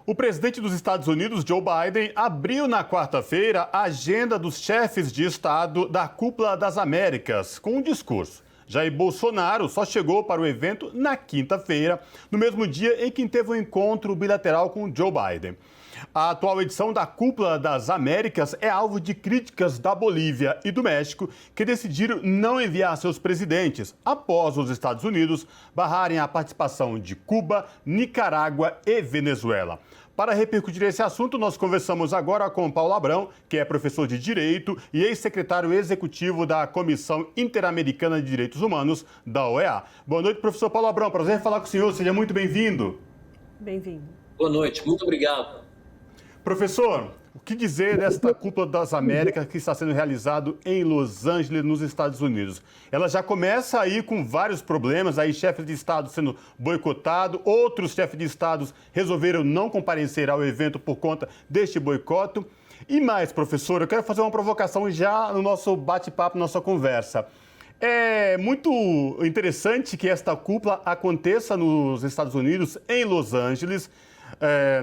O presidente dos Estados Unidos, Joe Biden, abriu na quarta-feira a agenda dos chefes de Estado da Cúpula das Américas com um discurso. Jair Bolsonaro só chegou para o evento na quinta-feira, no mesmo dia em que teve um encontro bilateral com Joe Biden. A atual edição da Cúpula das Américas é alvo de críticas da Bolívia e do México, que decidiram não enviar seus presidentes após os Estados Unidos barrarem a participação de Cuba, Nicarágua e Venezuela. Para repercutir esse assunto, nós conversamos agora com Paulo Abrão, que é professor de Direito e ex-secretário executivo da Comissão Interamericana de Direitos Humanos, da OEA. Boa noite, professor Paulo Abrão. Prazer falar com o senhor. Seja muito bem-vindo. Bem-vindo. Boa noite. Muito obrigado. Professor, o que dizer desta Cúpula das Américas que está sendo realizado em Los Angeles, nos Estados Unidos? Ela já começa aí com vários problemas, aí chefes de Estado sendo boicotados, outros chefes de Estados resolveram não comparecer ao evento por conta deste boicote. E mais, professor, eu quero fazer uma provocação já no nosso bate-papo, nossa conversa. É muito interessante que esta cúpula aconteça nos Estados Unidos, em Los Angeles,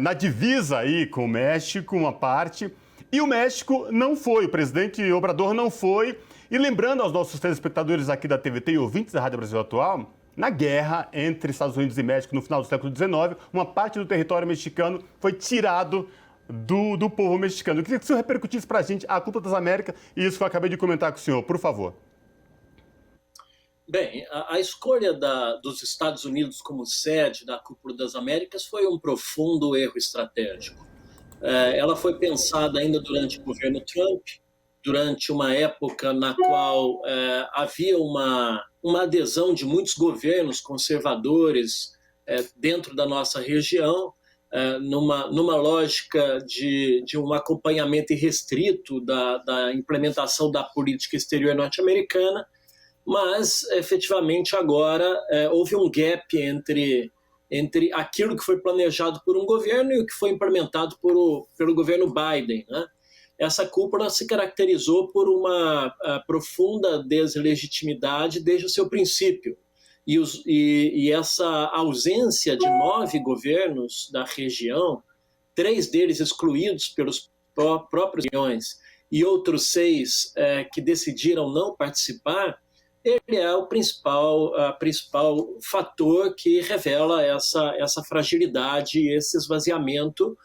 na divisa aí com o México, uma parte, e o México não foi, o presidente Obrador não foi. E lembrando aos nossos telespectadores aqui da TVT e ouvintes da Rádio Brasil Atual, na guerra entre Estados Unidos e México no final do século XIX, uma parte do território mexicano foi tirado do povo mexicano. Eu queria que o senhor repercutisse para a gente a Cúpula das Américas e isso que eu acabei de comentar com o senhor, por favor. Bem, a escolha dos Estados Unidos como sede da Cúpula das Américas foi um profundo erro estratégico. Ela foi pensada ainda durante o governo Trump, durante uma época na qual havia uma adesão de muitos governos conservadores dentro da nossa região, numa lógica de um acompanhamento irrestrito da implementação da política exterior norte-americana. Mas, efetivamente, agora houve um gap entre aquilo que foi planejado por um governo e o que foi implementado pelo governo Biden, né? Essa cúpula se caracterizou por uma profunda deslegitimidade desde o seu princípio. E essa ausência de 9 governos da região, 3 deles excluídos pelos próprios regiões e outros 6 que decidiram não participar, ele é o principal fator que revela essa fragilidade, esse esvaziamento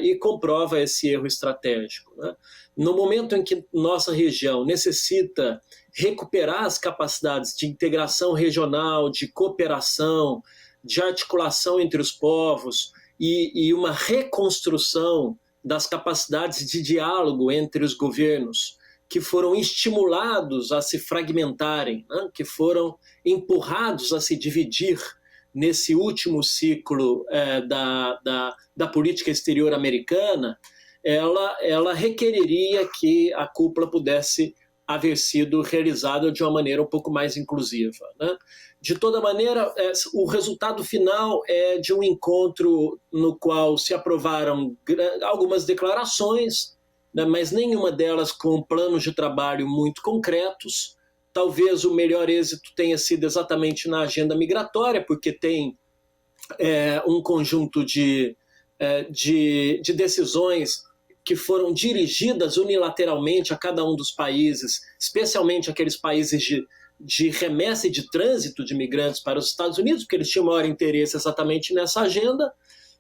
e comprova esse erro estratégico, né? No momento em que nossa região necessita recuperar as capacidades de integração regional, de cooperação, de articulação entre os povos e uma reconstrução das capacidades de diálogo entre os governos, que foram estimulados a se fragmentarem, né? Que foram empurrados a se dividir nesse último ciclo da política exterior americana, ela requeriria que a cúpula pudesse haver sido realizada de uma maneira um pouco mais inclusiva, né? De toda maneira, o resultado final é de um encontro no qual se aprovaram algumas declarações, mas nenhuma delas com planos de trabalho muito concretos. Talvez o melhor êxito tenha sido exatamente na agenda migratória, porque tem um conjunto de decisões que foram dirigidas unilateralmente a cada um dos países, especialmente aqueles países de remessa e de trânsito de imigrantes para os Estados Unidos, porque eles tinham maior interesse exatamente nessa agenda,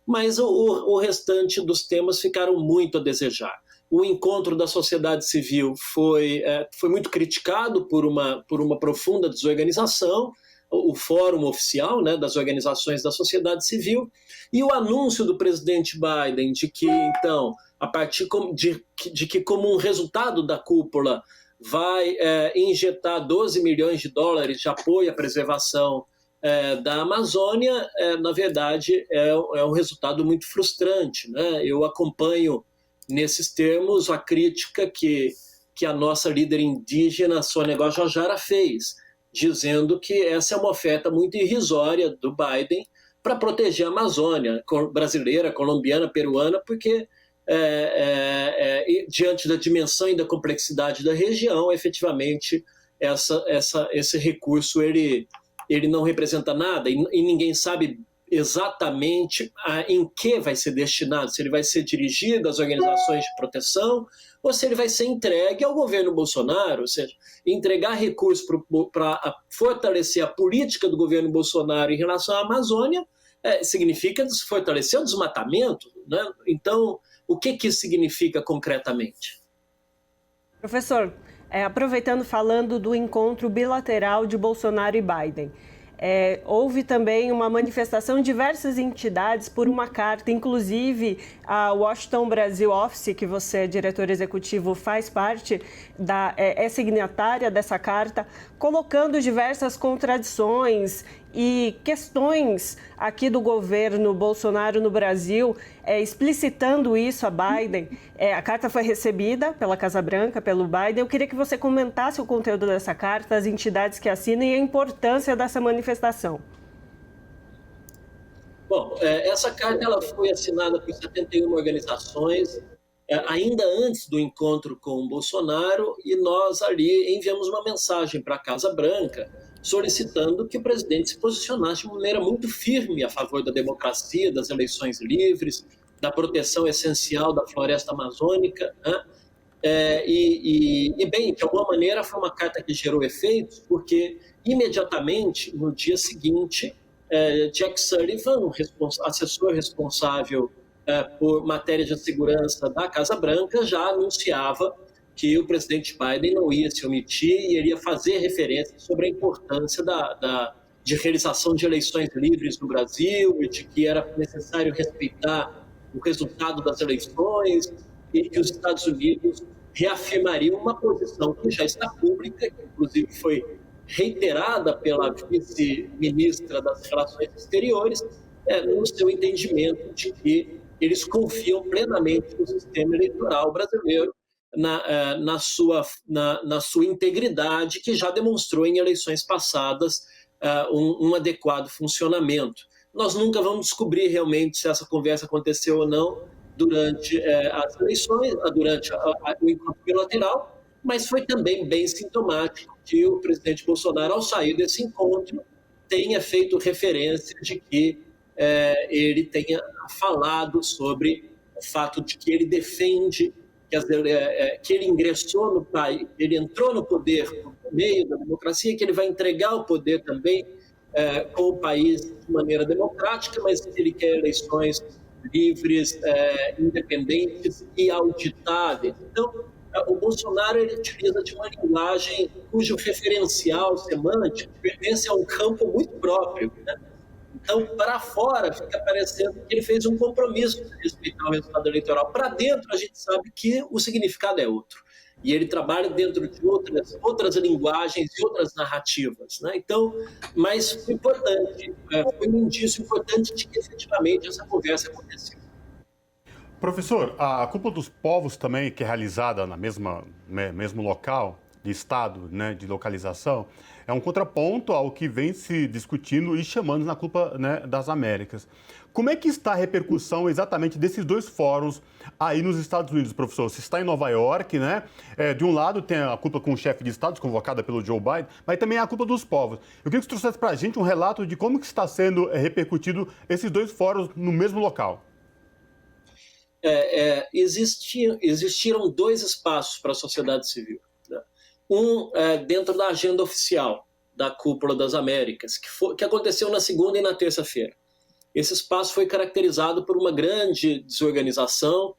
mas o restante dos temas ficaram muito a desejar. O encontro da sociedade civil foi muito criticado por uma profunda desorganização, o fórum oficial, né, das organizações da sociedade civil, e o anúncio do presidente Biden de que, então, a partir de que como um resultado da cúpula vai injetar 12 milhões de dólares de apoio à preservação da Amazônia, na verdade, é um resultado muito frustrante, né? Eu acompanho nesses termos a crítica que a nossa líder indígena, Sônia Guajajara, fez, dizendo que essa é uma oferta muito irrisória do Biden para proteger a Amazônia brasileira, colombiana, peruana, porque diante da dimensão e da complexidade da região, efetivamente, esse recurso ele não representa nada e ninguém sabe exatamente em que vai ser destinado, se ele vai ser dirigido às organizações de proteção ou se ele vai ser entregue ao governo Bolsonaro, ou seja, entregar recursos para fortalecer a política do governo Bolsonaro em relação à Amazônia significa fortalecer o desmatamento, né? Então, o que isso significa concretamente? Professor, aproveitando, falando do encontro bilateral de Bolsonaro e Biden, houve também uma manifestação de diversas entidades por uma carta, inclusive a Washington Brasil Office, que você, diretor executivo, faz parte, é signatária dessa carta, colocando diversas contradições e questões aqui do governo Bolsonaro no Brasil, explicitando isso a Biden. A carta foi recebida pela Casa Branca, pelo Biden. Eu queria que você comentasse o conteúdo dessa carta, as entidades que assinam e a importância dessa manifestação. Bom, essa carta ela foi assinada por 71 organizações, ainda antes do encontro com o Bolsonaro, e nós ali enviamos uma mensagem para a Casa Branca solicitando que o presidente se posicionasse de maneira muito firme a favor da democracia, das eleições livres, da proteção essencial da floresta amazônica, né? Bem, de alguma maneira foi uma carta que gerou efeitos, porque imediatamente, no dia seguinte, Jack Sullivan, assessor responsável por matéria de segurança da Casa Branca, já anunciava que o presidente Biden não ia se omitir e iria fazer referência sobre a importância de realização de eleições livres no Brasil e de que era necessário respeitar o resultado das eleições e que os Estados Unidos reafirmariam uma posição que já está pública, que inclusive foi reiterada pela vice-ministra das Relações Exteriores, no seu entendimento de que eles confiam plenamente no sistema eleitoral brasileiro, na sua integridade, que já demonstrou em eleições passadas um adequado funcionamento. Nós nunca vamos descobrir realmente se essa conversa aconteceu ou não durante as eleições, durante o encontro bilateral, mas foi também bem sintomático que o presidente Bolsonaro, ao sair desse encontro, tenha feito referência de que ele tenha falado sobre o fato de que ele defende que ele ingressou no país, ele entrou no poder por meio da democracia, que ele vai entregar o poder também com o país de maneira democrática, mas que ele quer eleições livres, independentes e auditáveis. Então, o Bolsonaro ele utiliza de uma linguagem cujo referencial semântico pertence a um campo muito próprio, né? Então, para fora, fica parecendo que ele fez um compromisso de respeitar o resultado eleitoral. Para dentro, a gente sabe que o significado é outro. E ele trabalha dentro de outras linguagens e outras narrativas, né? Então, mas foi importante, foi um indício importante de que efetivamente essa conversa aconteceu. Professor, a Cúpula dos Povos também, que é realizada na mesmo local de estado, né, de localização, é um contraponto ao que vem se discutindo e chamando na Cúpula, né, das Américas. Como é que está a repercussão exatamente desses dois fóruns aí nos Estados Unidos, professor? Você está em Nova York, né? De um lado tem a cúpula com o chefe de Estado, convocada pelo Joe Biden, mas também a Cúpula dos Povos. Eu queria que você trouxesse para a gente um relato de como que está sendo repercutido esses dois fóruns no mesmo local. Existiram dois espaços para a sociedade civil. Né? Um dentro da agenda oficial da Cúpula das Américas, que aconteceu na segunda e na terça-feira. Esse espaço foi caracterizado por uma grande desorganização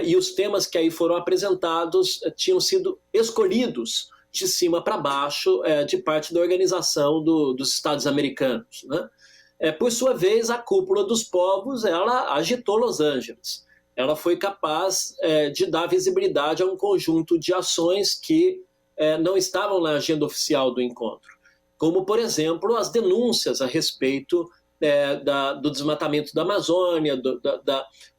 e os temas que aí foram apresentados tinham sido escolhidos de cima para baixo de parte da organização dos Estados americanos. Né? Por sua vez, a Cúpula dos Povos ela agitou Los Angeles. Ela foi capaz de dar visibilidade a um conjunto de ações que não estavam na agenda oficial do encontro, como, por exemplo, as denúncias a respeito do desmatamento da Amazônia,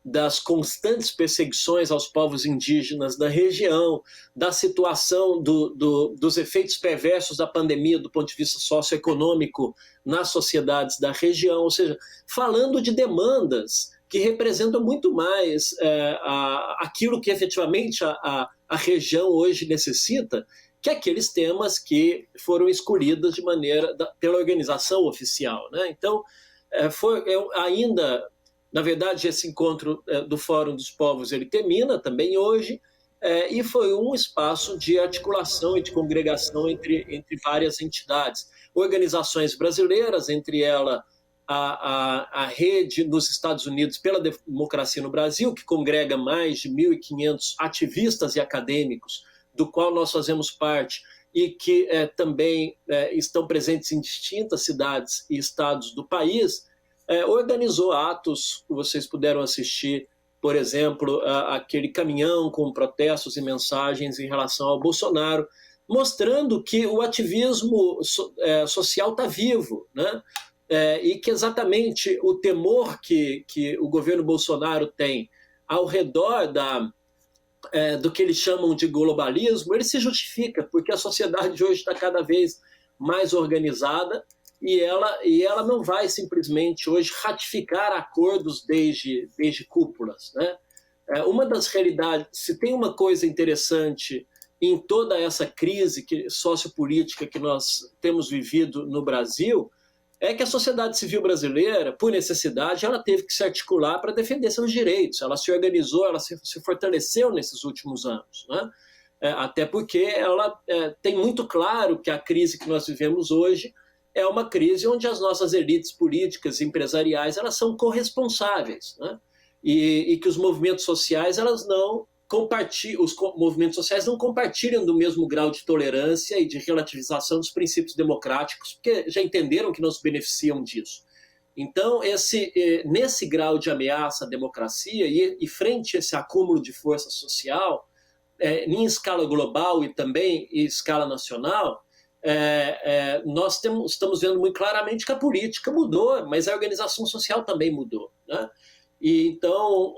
das constantes perseguições aos povos indígenas da região, da situação dos efeitos perversos da pandemia do ponto de vista socioeconômico nas sociedades da região, ou seja, falando de demandas que representam muito mais aquilo que efetivamente a região hoje necessita, que aqueles temas que foram escolhidos de maneira pela organização oficial. Né? Então, ainda, na verdade, esse encontro do Fórum dos Povos ele termina também hoje, e foi um espaço de articulação e de congregação entre várias entidades, organizações brasileiras, entre elas a rede nos Estados Unidos pela democracia no Brasil, que congrega mais de 1.500 ativistas e acadêmicos, do qual nós fazemos parte, e que também estão presentes em distintas cidades e estados do país, organizou atos que vocês puderam assistir, por exemplo, aquele caminhão com protestos e mensagens em relação ao Bolsonaro, mostrando que o ativismo social está vivo, né? E que exatamente o temor que o governo Bolsonaro tem ao redor do que eles chamam de globalismo, ele se justifica, porque a sociedade de hoje está cada vez mais organizada e ela não vai simplesmente hoje ratificar acordos desde cúpulas, né? Uma das realidades, se tem uma coisa interessante em toda essa crise sociopolítica que nós temos vivido no Brasil, é que a sociedade civil brasileira, por necessidade, ela teve que se articular para defender seus direitos. Ela se organizou, ela se fortaleceu nesses últimos anos, né? Até porque ela tem muito claro que a crise que nós vivemos hoje é uma crise onde as nossas elites políticas e empresariais elas são corresponsáveis, né? E que os movimentos sociais elas não compartilham, os movimentos sociais não compartilham do mesmo grau de tolerância e de relativização dos princípios democráticos, porque já entenderam que não se beneficiam disso. Então, nesse grau de ameaça à democracia e frente a esse acúmulo de força social, em escala global e também em escala nacional, nós estamos vendo muito claramente que a política mudou, mas a organização social também mudou, né? E então,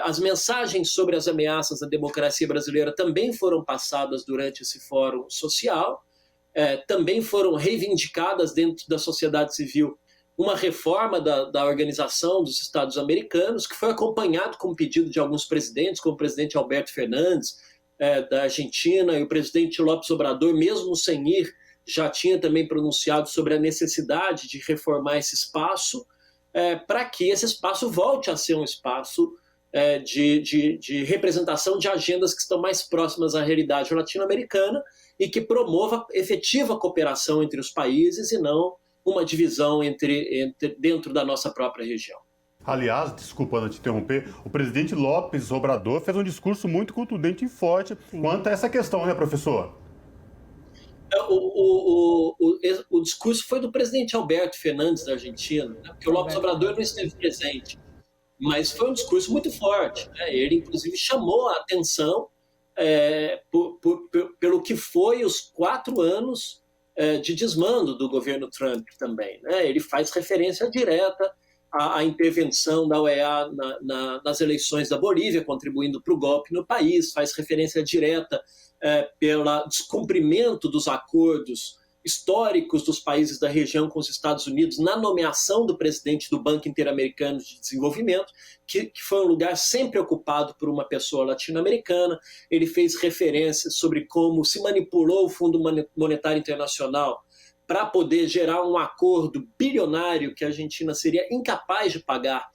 as mensagens sobre as ameaças à democracia brasileira também foram passadas durante esse fórum social, também foram reivindicadas dentro da sociedade civil uma reforma da Organização dos Estados Americanos, que foi acompanhado com o pedido de alguns presidentes, como o presidente Alberto Fernandes, da Argentina, e o presidente López Obrador, mesmo sem ir, já tinha também pronunciado sobre a necessidade de reformar esse espaço, para que esse espaço volte a ser um espaço de representação de agendas que estão mais próximas à realidade latino-americana e que promova efetiva cooperação entre os países e não uma divisão dentro da nossa própria região. Aliás, desculpa te interromper, o presidente López Obrador fez um discurso muito contundente e forte quanto a essa questão, né, professor? O discurso foi do presidente Alberto Fernandes, da Argentina, né? Porque o López Obrador não esteve presente, mas foi um discurso muito forte, né? Ele, inclusive, chamou a atenção pelo que foi os 4 anos de desmando do governo Trump também, né? Ele faz referência direta à intervenção da OEA nas eleições da Bolívia, contribuindo para o golpe no país, faz referência direta pelo descumprimento dos acordos históricos dos países da região com os Estados Unidos na nomeação do presidente do Banco Interamericano de Desenvolvimento, que foi um lugar sempre ocupado por uma pessoa latino-americana. Ele fez referências sobre como se manipulou o Fundo Monetário Internacional para poder gerar um acordo bilionário que a Argentina seria incapaz de pagar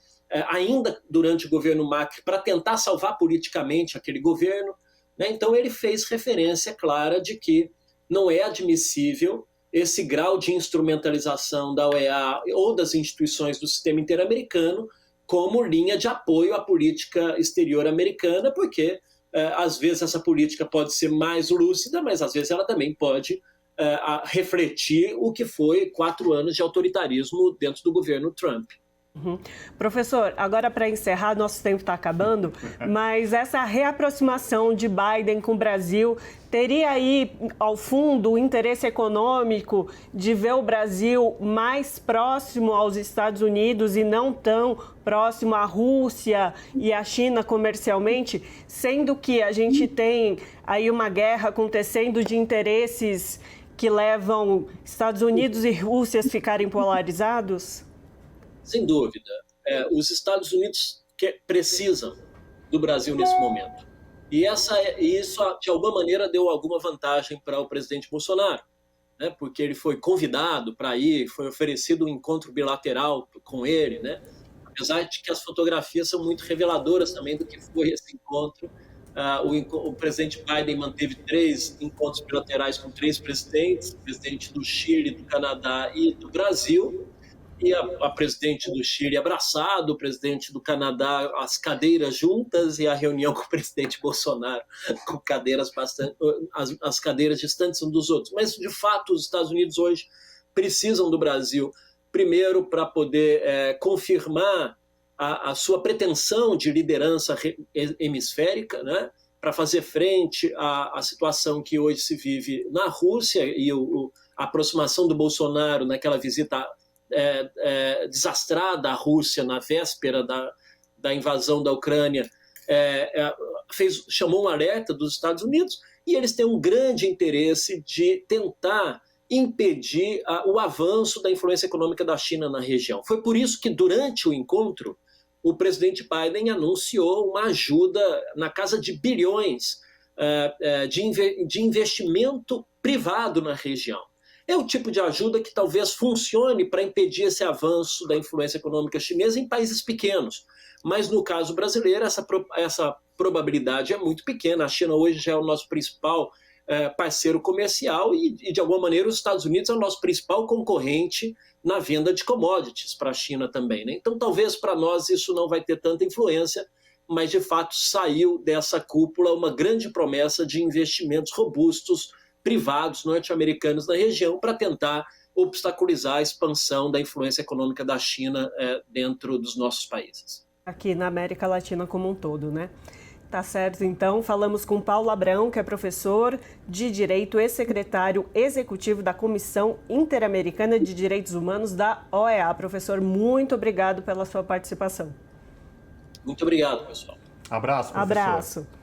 ainda durante o governo Macri para tentar salvar politicamente aquele governo, né? Então ele fez referência clara de que não é admissível esse grau de instrumentalização da OEA ou das instituições do sistema interamericano como linha de apoio à política exterior americana, porque às vezes essa política pode ser mais lúcida, mas às vezes ela também pode refletir o que foi 4 anos de autoritarismo dentro do governo Trump. Uhum. Professor, agora para encerrar, nosso tempo está acabando, mas essa reaproximação de Biden com o Brasil teria aí, ao fundo, o interesse econômico de ver o Brasil mais próximo aos Estados Unidos e não tão próximo à Rússia e à China comercialmente, sendo que a gente tem aí uma guerra acontecendo de interesses que levam Estados Unidos e Rússia a ficarem polarizados? Sem dúvida. Os Estados Unidos precisam do Brasil nesse momento. E isso, de alguma maneira, deu alguma vantagem para o presidente Bolsonaro. né, porque ele foi convidado para ir, foi oferecido um encontro bilateral com ele, né, apesar de que as fotografias são muito reveladoras também do que foi esse encontro. O presidente Biden manteve 3 encontros bilaterais com 3 presidentes, o presidente do Chile, do Canadá e do Brasil, e a presidente do Chile abraçado, o presidente do Canadá, as cadeiras juntas, e a reunião com o presidente Bolsonaro com cadeiras bastante, as cadeiras distantes uns dos outros. Mas, de fato, os Estados Unidos hoje precisam do Brasil, primeiro, para poder confirmar a sua pretensão de liderança hemisférica, né, para fazer frente à situação que hoje se vive na Rússia e a aproximação do Bolsonaro naquela visita desastrada à Rússia na véspera da invasão da Ucrânia, chamou um alerta dos Estados Unidos, e eles têm um grande interesse de tentar impedir o avanço da influência econômica da China na região. Foi por isso que, durante o encontro, o presidente Biden anunciou uma ajuda na casa de bilhões de investimento privado na região. É o tipo de ajuda que talvez funcione para impedir esse avanço da influência econômica chinesa em países pequenos. Mas, no caso brasileiro, essa probabilidade é muito pequena. A China hoje já é o nosso principal parceiro comercial e, de alguma maneira, os Estados Unidos é o nosso principal concorrente na venda de commodities para a China também, né? Então, talvez para nós isso não vai ter tanta influência, mas, de fato, saiu dessa cúpula uma grande promessa de investimentos robustos privados norte-americanos na região para tentar obstaculizar a expansão da influência econômica da China dentro dos nossos países. Aqui na América Latina como um todo, né? Tá certo, então. Falamos com Paulo Abrão, que é professor de Direito e secretário executivo da Comissão Interamericana de Direitos Humanos da OEA. Professor, muito obrigado pela sua participação. Muito obrigado, pessoal. Abraço, professor. Abraço.